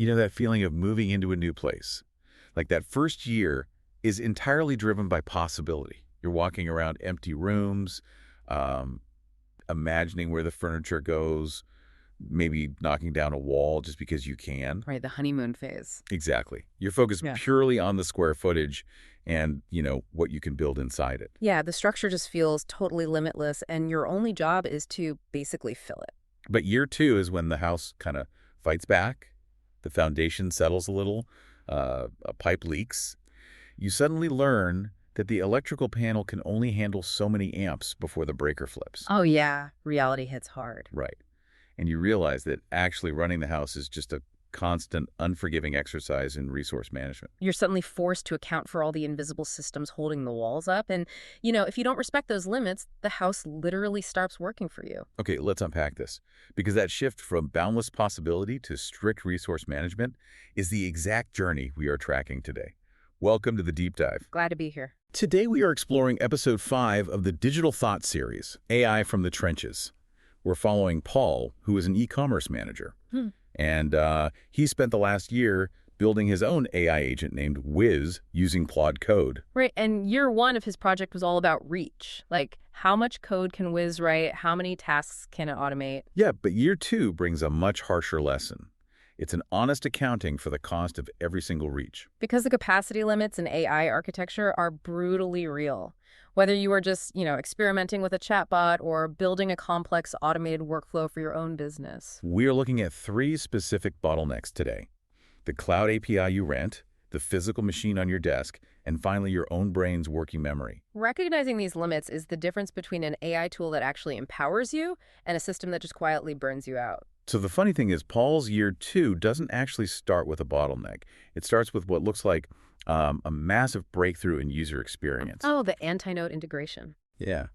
You know, that feeling of moving into a new place. Like that first year is entirely driven by possibility. You're walking around empty rooms, um, imagining where the furniture goes, maybe knocking down a wall just because you can. Right, the honeymoon phase. Exactly. You're focused Yeah. purely on the square footage and, what you can build inside it. Yeah, the structure just feels totally limitless, and your only job is to basically fill it. But year two is when the house kind of fights back, the foundation settles a little, a pipe leaks. You suddenly learn that the electrical panel can only handle so many amps before the breaker flips. Oh, yeah, reality hits hard. Right. And you realize that actually running the house is just a constant, unforgiving exercise in resource management. You're suddenly forced to account for all the invisible systems holding the walls up. And if you don't respect those limits, the house literally stops working for you. Okay, let's unpack this. Because that shift from boundless possibility to strict resource management is the exact journey we are tracking today. Welcome to the Deep Dive. Glad to be here. Today we are exploring episode 5 of the Digital Thought series, AI from the Trenches. We're following Paul, who is an e-commerce manager. And he spent the last year building his own AI agent named Wiz using Claude Code. Right, and year one of his project was all about reach. Like, how much code can Wiz write? How many tasks can it automate? Yeah, but year 2 brings a much harsher lesson. It's an honest accounting for the cost of every single reach. Because the capacity limits in AI architecture are brutally real. Whether you are just, experimenting with a chatbot or building a complex automated workflow for your own business. We're looking at 3 specific bottlenecks today. The cloud API you rent, the physical machine on your desk, and finally your own brain's working memory. Recognizing these limits is the difference between an AI tool that actually empowers you and a system that just quietly burns you out. So the funny thing is, Paul's year 2 doesn't actually start with a bottleneck. It starts with what looks like a massive breakthrough in user experience. Oh, the anti-note integration. Yeah.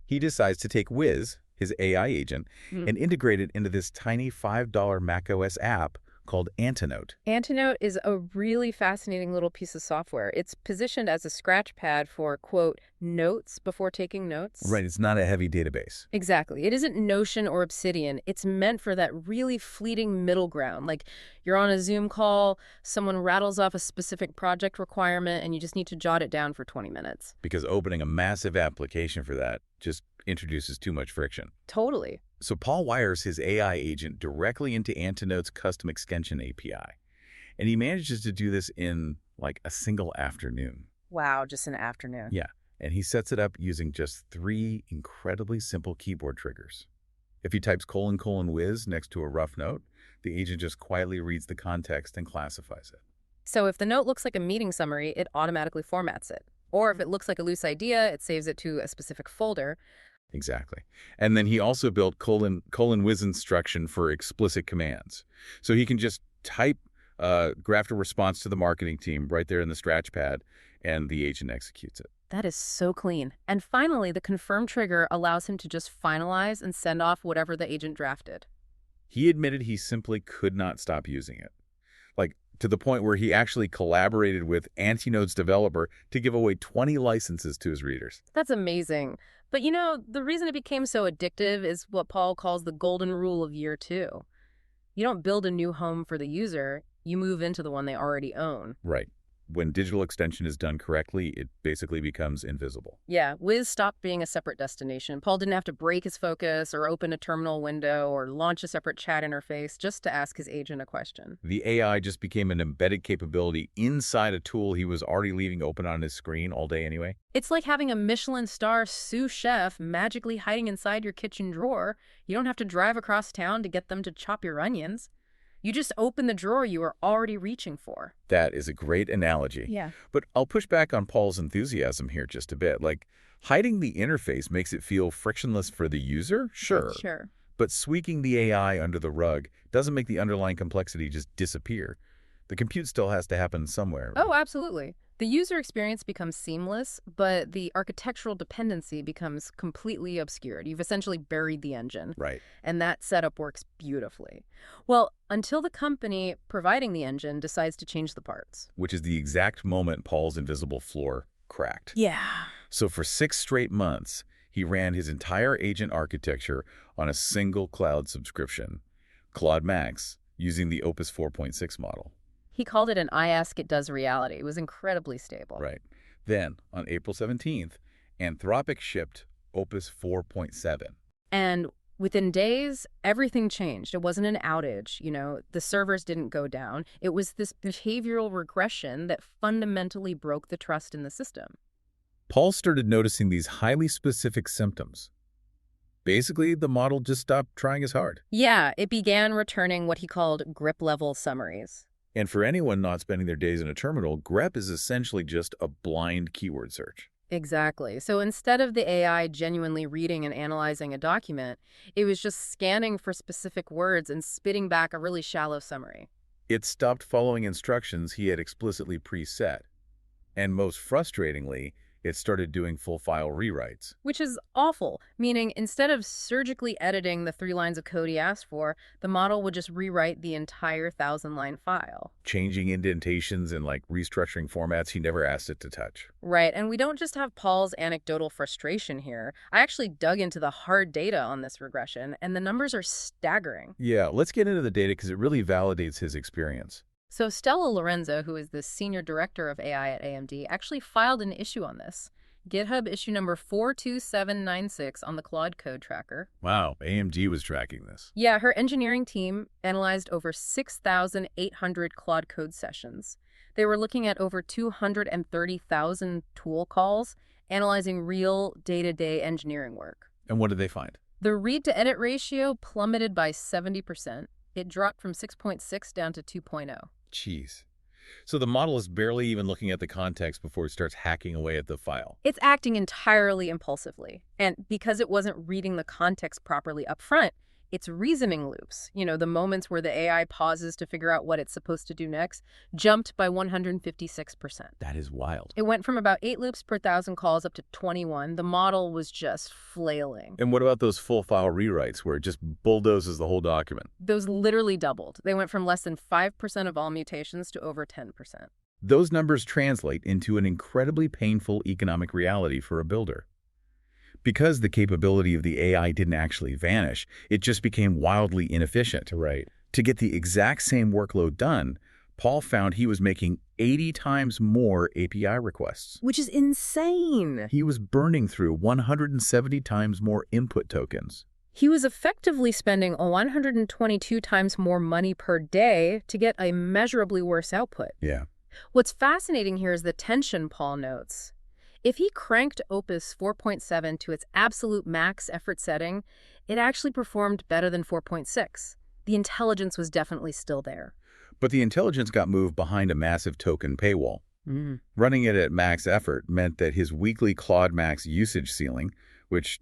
He decides to take Wiz, his AI agent, and integrate it into this tiny $5 macOS app called Antinote. Antinote is a really fascinating little piece of software. It's positioned as a scratch pad for, quote, notes before taking notes. Right, it's not a heavy database. Exactly. It isn't Notion or Obsidian. It's meant for that really fleeting middle ground. Like, you're on a Zoom call, someone rattles off a specific project requirement, and you just need to jot it down for 20 minutes. Because opening a massive application for that just introduces too much friction. Totally. So Paul wires his AI agent directly into Antinote's custom extension API. And he manages to do this in, like, a single afternoon. Wow, just an afternoon. Yeah. And he sets it up using just 3 incredibly simple keyboard triggers. If he types : Wiz next to a rough note, the agent just quietly reads the context and classifies it. So if the note looks like a meeting summary, it automatically formats it. Or if it looks like a loose idea, it saves it to a specific folder. Exactly. And then he also built : Wiz instruction for explicit commands. So he can just type, graft a response to the marketing team right there in the scratch pad, and the agent executes it. That is so clean. And finally, the confirm trigger allows him to just finalize and send off whatever the agent drafted. He admitted he simply could not stop using it. Like, to the point where he actually collaborated with Antinote's developer to give away 20 licenses to his readers. That's amazing. But the reason it became so addictive is what Paul calls the golden rule of year 2. You don't build a new home for the user, you move into the one they already own. Right. When digital extension is done correctly, it basically becomes invisible. Yeah, Wiz stopped being a separate destination. Paul didn't have to break his focus or open a terminal window or launch a separate chat interface just to ask his agent a question. The AI just became an embedded capability inside a tool he was already leaving open on his screen all day anyway. It's like having a Michelin star sous chef magically hiding inside your kitchen drawer. You don't have to drive across town to get them to chop your onions. You just open the drawer you are already reaching for. That is a great analogy. Yeah. But I'll push back on Paul's enthusiasm here just a bit. Like, hiding the interface makes it feel frictionless for the user? Sure. Sure. But sweeping the AI under the rug doesn't make the underlying complexity just disappear. The compute still has to happen somewhere. Oh, absolutely. The user experience becomes seamless, but the architectural dependency becomes completely obscured. You've essentially buried the engine. Right. And that setup works beautifully. Well, until the company providing the engine decides to change the parts. Which is the exact moment Paul's invisible floor cracked. Yeah. So for 6 straight months, he ran his entire agent architecture on a single cloud subscription, Claude Max, using the Opus 4.6 model. He called it an I ask it does reality. It was incredibly stable. Right. Then, on April 17th, Anthropic shipped Opus 4.7. And within days, everything changed. It wasn't an outage, the servers didn't go down. It was this behavioral regression that fundamentally broke the trust in the system. Paul started noticing these highly specific symptoms. Basically, the model just stopped trying as hard. Yeah, it began returning what he called grip level summaries. And for anyone not spending their days in a terminal, grep is essentially just a blind keyword search. Exactly. So instead of the AI genuinely reading and analyzing a document, it was just scanning for specific words and spitting back a really shallow summary. It stopped following instructions he had explicitly preset. And most frustratingly, it started doing full file rewrites. Which is awful, meaning instead of surgically editing the 3 lines of code he asked for, the model would just rewrite the entire 1,000-line file. Changing indentations and restructuring formats he never asked it to touch. Right, and we don't just have Paul's anecdotal frustration here. I actually dug into the hard data on this regression, and the numbers are staggering. Yeah, let's get into the data because it really validates his experience. So Stella Lorenzo, who is the senior director of AI at AMD, actually filed an issue on this. GitHub issue number 42796 on the Claude Code Tracker. Wow, AMD was tracking this. Yeah, her engineering team analyzed over 6,800 Claude Code sessions. They were looking at over 230,000 tool calls, analyzing real day-to-day engineering work. And what did they find? The read-to-edit ratio plummeted by 70%. It dropped from 6.6 down to 2.0. Jeez. So the model is barely even looking at the context before it starts hacking away at the file. It's acting entirely impulsively. And because it wasn't reading the context properly up front, its reasoning loops, the moments where the AI pauses to figure out what it's supposed to do next, jumped by 156%. That is wild. It went from about 8 loops per 1,000 calls up to 21. The model was just flailing. And what about those full file rewrites where it just bulldozes the whole document? Those literally doubled. They went from less than 5% of all mutations to over 10%. Those numbers translate into an incredibly painful economic reality for a builder. Because the capability of the AI didn't actually vanish, it just became wildly inefficient. Right. To get the exact same workload done, Paul found he was making 80 times more API requests. Which is insane. He was burning through 170 times more input tokens. He was effectively spending 122 times more money per day to get a measurably worse output. Yeah. What's fascinating here is the tension Paul notes. If he cranked Opus 4.7 to its absolute max effort setting, it actually performed better than 4.6. The intelligence was definitely still there. But the intelligence got moved behind a massive token paywall. Running it at max effort meant that his weekly Claude Max usage ceiling, which,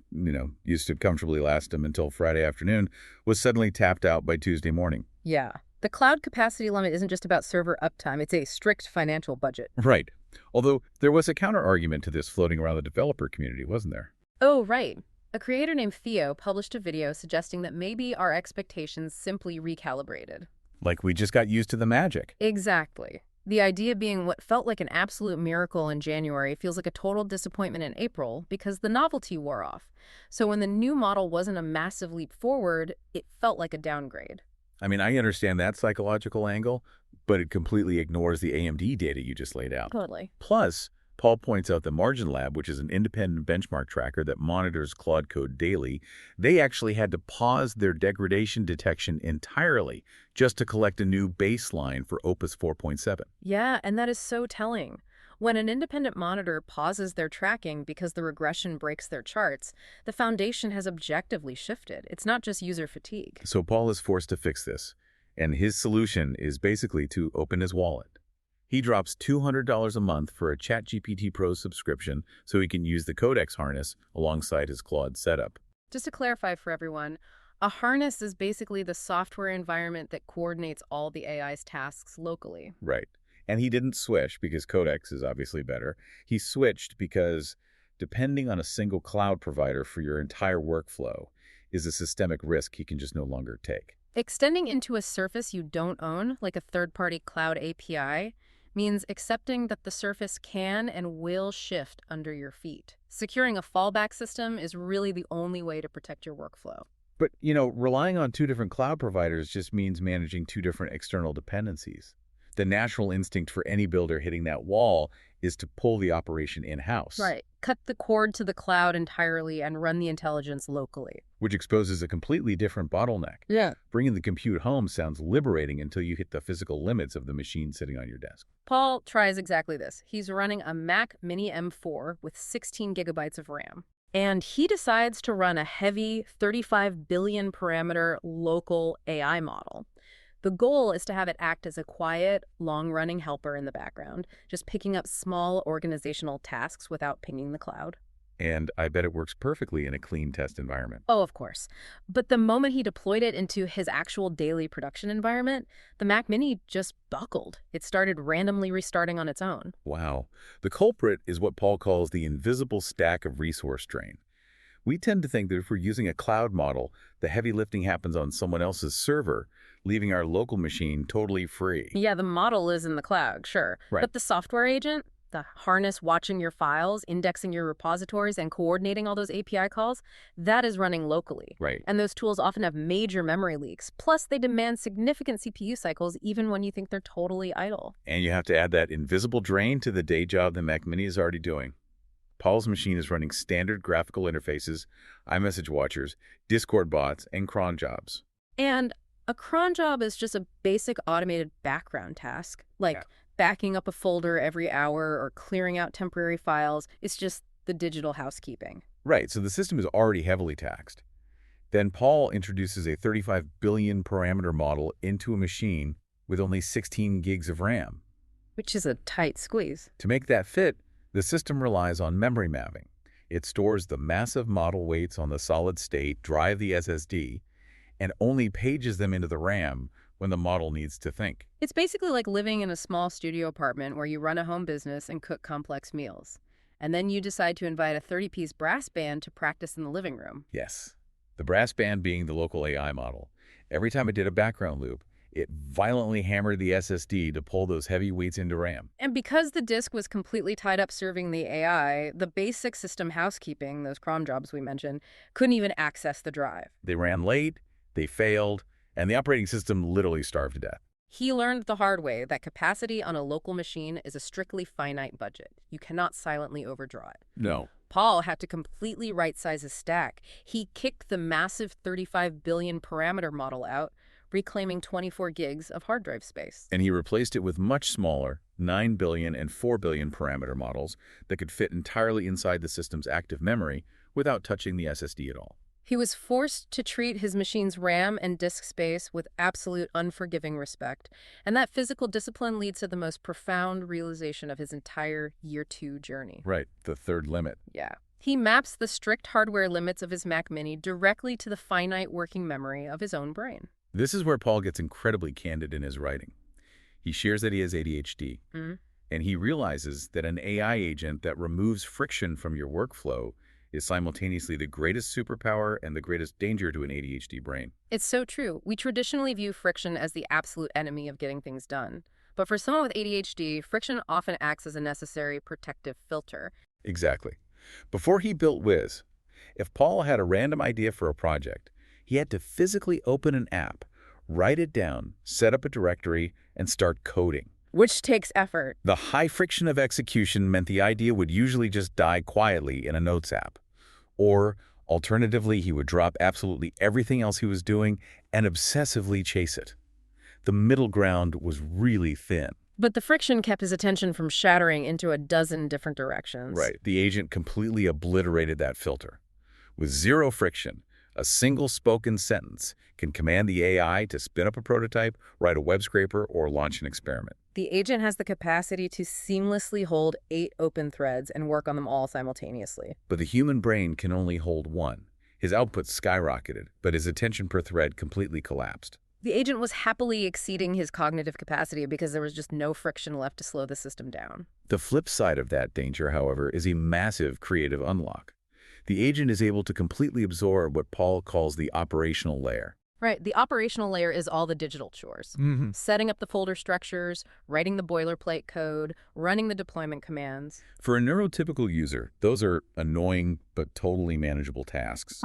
used to comfortably last him until Friday afternoon, was suddenly tapped out by Tuesday morning. Yeah. The cloud capacity limit isn't just about server uptime. It's a strict financial budget. Right. Although there was a counter-argument to this floating around the developer community, wasn't there? Oh, right. A creator named Theo published a video suggesting that maybe our expectations simply recalibrated. Like we just got used to the magic. Exactly. The idea being what felt like an absolute miracle in January feels like a total disappointment in April because the novelty wore off. So when the new model wasn't a massive leap forward, it felt like a downgrade. I mean, I understand that psychological angle, but it completely ignores the AMD data you just laid out. Totally. Plus, Paul points out the Margin Lab, which is an independent benchmark tracker that monitors Claude Code daily, they actually had to pause their degradation detection entirely just to collect a new baseline for Opus 4.7. Yeah, and that is so telling. When an independent monitor pauses their tracking because the regression breaks their charts, the foundation has objectively shifted. It's not just user fatigue. So Paul is forced to fix this, and his solution is basically to open his wallet. He drops $200 a month for a ChatGPT Pro subscription so he can use the Codex harness alongside his Claude setup. Just to clarify for everyone, a harness is basically the software environment that coordinates all the AI's tasks locally. Right. And he didn't switch because Codex is obviously better. He switched because depending on a single cloud provider for your entire workflow is a systemic risk he can just no longer take. Extending into a surface you don't own, like a third-party cloud API, means accepting that the surface can and will shift under your feet. Securing a fallback system is really the only way to protect your workflow. But, relying on two different cloud providers just means managing two different external dependencies. The natural instinct for any builder hitting that wall is to pull the operation in-house, Right. Cut the cord to the cloud entirely and run the intelligence locally. which exposes a completely different bottleneck. Yeah. Bringing the compute home sounds liberating until you hit the physical limits of the machine sitting on your desk. Paul tries exactly this. He's running a Mac Mini M4 with 16 gigabytes of RAM. And he decides to run a heavy 35 billion parameter local AI model. The goal is to have it act as a quiet, long-running helper in the background, just picking up small organizational tasks without pinging the cloud. And I bet it works perfectly in a clean test environment. Oh, of course. But the moment he deployed it into his actual daily production environment, the Mac Mini just buckled. It started randomly restarting on its own. Wow. The culprit is what Paul calls the invisible stack of resource drain. We tend to think that if we're using a cloud model, the heavy lifting happens on someone else's server, leaving our local machine totally free. Yeah, the model is in the cloud, sure. Right. But the software agent, the harness watching your files, indexing your repositories, and coordinating all those API calls, that is running locally. Right. And those tools often have major memory leaks. Plus, they demand significant CPU cycles even when you think they're totally idle. And you have to add that invisible drain to the day job the Mac Mini is already doing. Paul's machine is running standard graphical interfaces, iMessage watchers, Discord bots, and cron jobs. And a cron job is just a basic automated background task, like Yeah. backing up a folder every hour or clearing out temporary files. It's just the digital housekeeping. Right, so the system is already heavily taxed. Then Paul introduces a 35 billion parameter model into a machine with only 16 gigs of RAM. Which is a tight squeeze. To make that fit, the system relies on memory mapping. It stores the massive model weights on the solid-state drive, the SSD, and only pages them into the RAM when the model needs to think. It's basically like living in a small studio apartment where you run a home business and cook complex meals. And then you decide to invite a 30-piece brass band to practice in the living room. Yes, the brass band being the local AI model. Every time it did a background loop, it violently hammered the SSD to pull those heavy weights into RAM. And because the disk was completely tied up serving the AI, the basic system housekeeping, those cron jobs we mentioned, couldn't even access the drive. They ran late, they failed, and the operating system literally starved to death. He learned the hard way that capacity on a local machine is a strictly finite budget. You cannot silently overdraw it. No. Paul had to completely right-size his stack. He kicked the massive 35 billion parameter model out, reclaiming 24 gigs of hard drive space. And he replaced it with much smaller 9 billion and 4 billion parameter models that could fit entirely inside the system's active memory without touching the SSD at all. He was forced to treat his machine's RAM and disk space with absolute unforgiving respect, and that physical discipline leads to the most profound realization of his entire year 2 journey. Right, the third limit. Yeah. He maps the strict hardware limits of his Mac Mini directly to the finite working memory of his own brain. This is where Paul gets incredibly candid in his writing. He shares that he has ADHD, and he realizes that an AI agent that removes friction from your workflow is simultaneously the greatest superpower and the greatest danger to an ADHD brain. It's so true. We traditionally view friction as the absolute enemy of getting things done. But for someone with ADHD, friction often acts as a necessary protective filter. Exactly. Before he built Wiz, if Paul had a random idea for a project, he had to physically open an app, write it down, set up a directory, and start coding. Which takes effort. The high friction of execution meant the idea would usually just die quietly in a Notes app. Or, alternatively, he would drop absolutely everything else he was doing and obsessively chase it. The middle ground was really thin. But the friction kept his attention from shattering into a dozen different directions. Right. The agent completely obliterated that filter. With zero friction, a single spoken sentence can command the AI to spin up a prototype, write a web scraper, or launch an experiment. The agent has the capacity to seamlessly hold 8 open threads and work on them all simultaneously. But the human brain can only hold one. His output skyrocketed, but his attention per thread completely collapsed. The agent was happily exceeding his cognitive capacity because there was just no friction left to slow the system down. The flip side of that danger, however, is a massive creative unlock. The agent is able to completely absorb what Paul calls the operational layer. Right. The operational layer is all the digital chores. Setting up the folder structures, writing the boilerplate code, running the deployment commands. For a neurotypical user, those are annoying but totally manageable tasks.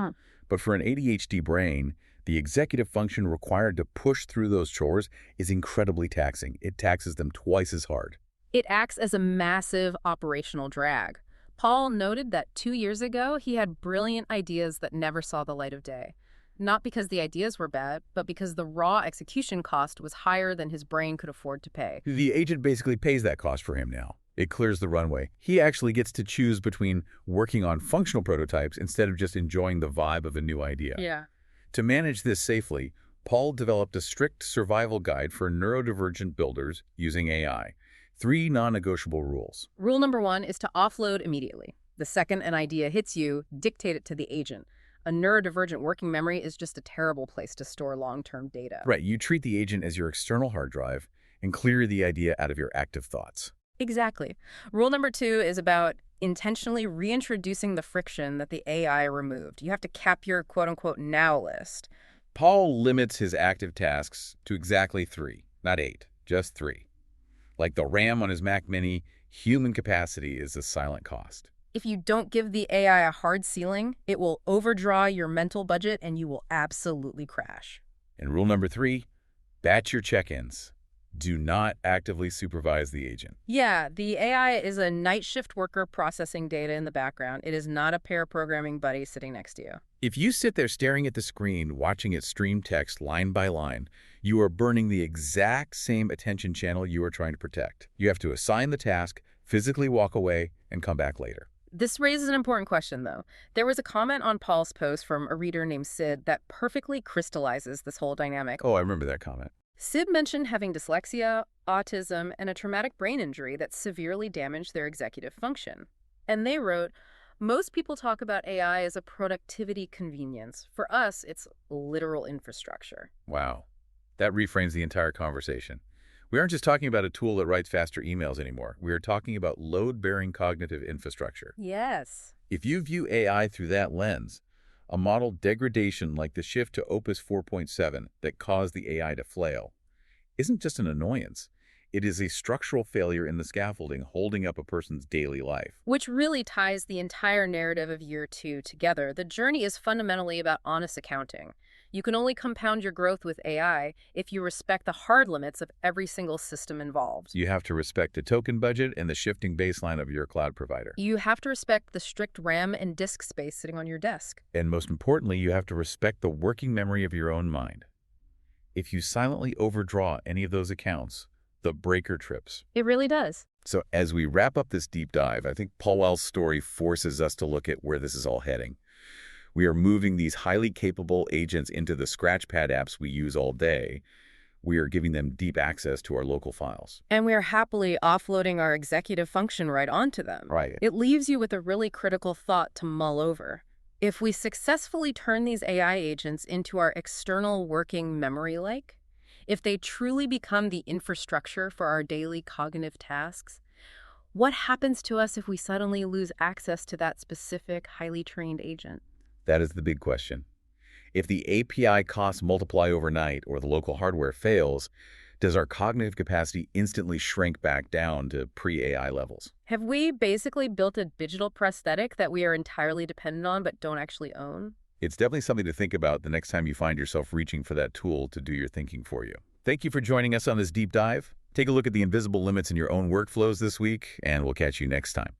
But for an ADHD brain, the executive function required to push through those chores is incredibly taxing. It taxes them twice as hard. It acts as a massive operational drag. Paul noted that 2 years ago, he had brilliant ideas that never saw the light of day. Not because the ideas were bad, but because the raw execution cost was higher than his brain could afford to pay. The agent basically pays that cost for him now. It clears the runway. He actually gets to choose between working on functional prototypes instead of just enjoying the vibe of a new idea. Yeah. To manage this safely, Paul developed a strict survival guide for neurodivergent builders using AI. 3 non-negotiable rules. Rule number 1 is to offload immediately. The second an idea hits you, dictate it to the agent. A neurodivergent working memory is just a terrible place to store long-term data. Right, you treat the agent as your external hard drive and clear the idea out of your active thoughts. Exactly. Rule number 2 is about intentionally reintroducing the friction that the AI removed. You have to cap your quote-unquote now list. Paul limits his active tasks to exactly 3, not 8, just 3. Like the RAM on his Mac Mini, human capacity is a silent cost. If you don't give the AI a hard ceiling, it will overdraw your mental budget and you will absolutely crash. And rule number 3, batch your check-ins. Do not actively supervise the agent. Yeah, the AI is a night shift worker processing data in the background. It is not a pair programming buddy sitting next to you. If you sit there staring at the screen, watching it stream text line by line, you are burning the exact same attention channel you are trying to protect. You have to assign the task, physically walk away, and come back later. This raises an important question, though. There was a comment on Paul's post from a reader named Sid that perfectly crystallizes this whole dynamic. Oh, I remember that comment. Sid mentioned having dyslexia, autism, and a traumatic brain injury that severely damaged their executive function. And they wrote, most people talk about AI as a productivity convenience. For us, it's literal infrastructure. Wow. That reframes the entire conversation. We aren't just talking about a tool that writes faster emails anymore. We are talking about load-bearing cognitive infrastructure. Yes. If you view AI through that lens, a model degradation like the shift to Opus 4.7 that caused the AI to flail isn't just an annoyance. It is a structural failure in the scaffolding holding up a person's daily life. Which really ties the entire narrative of year 2 together. The journey is fundamentally about honest accounting. You can only compound your growth with AI if you respect the hard limits of every single system involved. You have to respect the token budget and the shifting baseline of your cloud provider. You have to respect the strict RAM and disk space sitting on your desk. And most importantly, you have to respect the working memory of your own mind. If you silently overdraw any of those accounts, the breaker trips. It really does. So as we wrap up this deep dive, I think Paul Well's story forces us to look at where this is all heading. We are moving these highly capable agents into the scratchpad apps we use all day. We are giving them deep access to our local files. And we are happily offloading our executive function right onto them. Right. It leaves you with a really critical thought to mull over. If we successfully turn these AI agents into our external working memory lake, if they truly become the infrastructure for our daily cognitive tasks, what happens to us if we suddenly lose access to that specific, highly trained agent? That is the big question. If the API costs multiply overnight or the local hardware fails, does our cognitive capacity instantly shrink back down to pre-AI levels? Have we basically built a digital prosthetic that we are entirely dependent on but don't actually own? It's definitely something to think about the next time you find yourself reaching for that tool to do your thinking for you. Thank you for joining us on this deep dive. Take a look at the invisible limits in your own workflows this week, and we'll catch you next time.